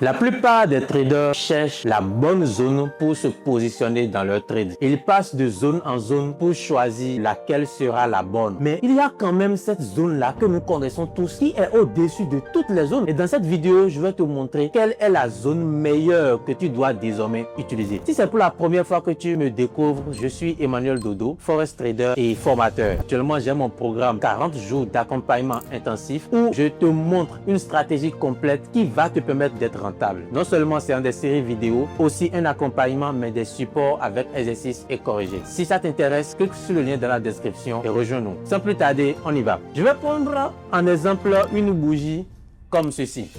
La plupart des traders cherchent la bonne zone pour se positionner dans leur trade. Ils passent de zone en zone pour choisir laquelle sera la bonne. Mais il y a quand même cette zone-là que nous connaissons tous qui est au-dessus de toutes les zones. Et dans cette vidéo, je vais te montrer quelle est la zone meilleure que tu dois désormais utiliser. Si c'est pour la première fois que tu me découvres, je suis Emmanuel Dodo, Forex Trader et formateur. Actuellement, j'ai mon programme 40 jours d'accompagnement intensif où je te montre une stratégie complète qui va te permettre d'être rentable. Non seulement c'est un des séries vidéo, aussi un accompagnement mais des supports avec exercices et corrigés. Si ça t'intéresse, clique sur le lien dans la description et rejoins-nous. Sans plus tarder, on y va. Je vais prendre en exemple une bougie comme ceci.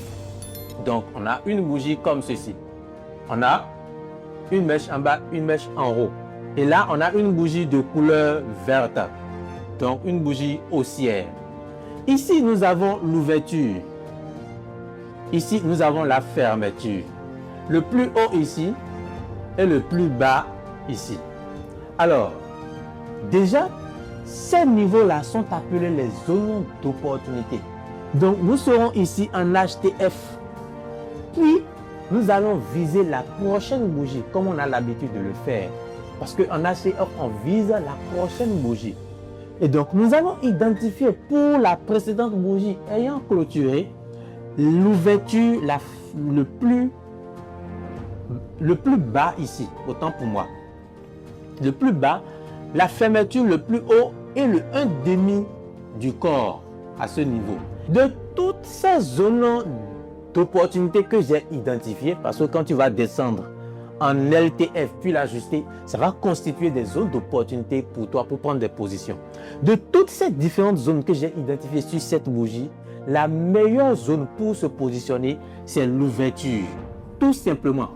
Donc on a une bougie comme ceci. On a une mèche en bas, une mèche en haut. Et là on a une bougie de couleur verte. Donc une bougie haussière. Ici nous avons l'ouverture. Ici, nous avons la fermeture. Le plus haut ici et le plus bas ici. Alors, déjà, ces niveaux-là sont appelés les zones d'opportunité. Donc, nous serons ici en HTF. Puis, nous allons viser la prochaine bougie, comme on a l'habitude de le faire. Parce qu'en HTF, on vise la prochaine bougie. Et donc, nous allons identifier pour la précédente bougie ayant clôturé l'ouverture le plus bas ici, autant pour moi. Le plus bas, la fermeture le plus haut et le 1/2 du corps à ce niveau. De toutes ces zones d'opportunité que j'ai identifiées, parce que quand tu vas descendre en LTF puis l'ajuster, ça va constituer des zones d'opportunité pour toi pour prendre des positions. De toutes ces différentes zones que j'ai identifiées sur cette bougie, la meilleure zone pour se positionner, c'est l'ouverture. Tout simplement.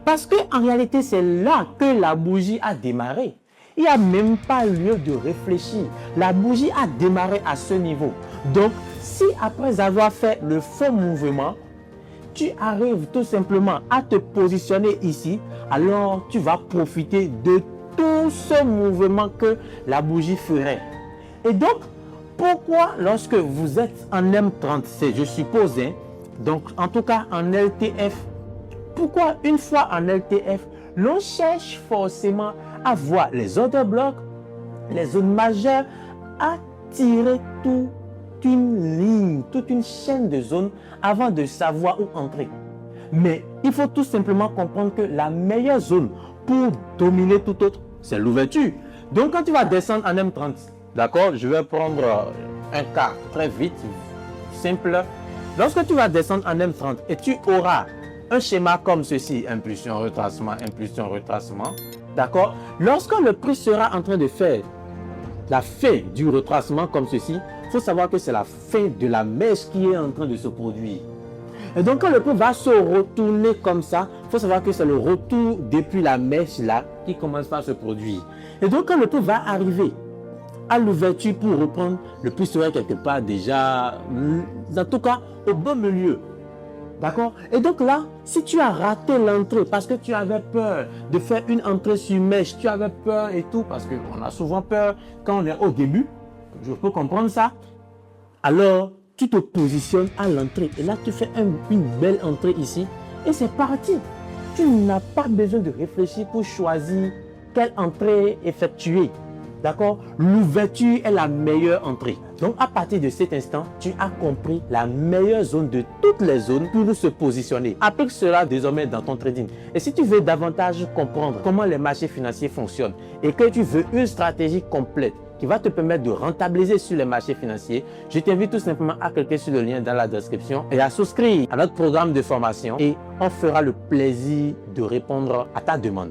Parce qu'en réalité, c'est là que la bougie a démarré. Il n'y a même pas lieu de réfléchir. La bougie a démarré à ce niveau. Donc, si après avoir fait le faux mouvement, tu arrives tout simplement à te positionner ici, alors tu vas profiter de tout ce mouvement que la bougie ferait. Et donc, pourquoi lorsque vous êtes en M30C, je suppose, donc en tout cas en LTF, pourquoi une fois en LTF, l'on cherche forcément à voir les autres blocs, les zones majeures, à tirer toute une ligne, toute une chaîne de zones avant de savoir où entrer. Mais il faut tout simplement comprendre que la meilleure zone pour dominer tout autre, c'est l'ouverture. Donc quand tu vas descendre en M30, d'accord, je vais prendre un cas très vite, simple. Lorsque tu vas descendre en M30 et tu auras un schéma comme ceci, impulsion, retracement, d'accord. Lorsque le prix sera en train de faire la fin du retracement comme ceci, il faut savoir que c'est la fin de la mèche qui est en train de se produire. Et donc quand le prix va se retourner comme ça, il faut savoir que c'est le retour depuis la mèche là qui commence par se produire. Et donc quand le prix va arriver à l'ouverture pour reprendre, le prix serait quelque part déjà, en tout cas, au bon milieu. D'accord? Et donc là, si tu as raté l'entrée parce que tu avais peur de faire une entrée sur mèche, tu avais peur et tout, parce qu'on a souvent peur quand on est au début, je peux comprendre ça, alors tu te positionnes à l'entrée et là tu fais une belle entrée ici et c'est parti. Tu n'as pas besoin de réfléchir pour choisir quelle entrée effectuer. D'accord? L'ouverture est la meilleure entrée. Donc, à partir de cet instant, tu as compris la meilleure zone de toutes les zones pour se positionner. Applique cela désormais dans ton trading. Et si tu veux davantage comprendre comment les marchés financiers fonctionnent et que tu veux une stratégie complète qui va te permettre de rentabiliser sur les marchés financiers, je t'invite tout simplement à cliquer sur le lien dans la description et à souscrire à notre programme de formation et on fera le plaisir de répondre à ta demande.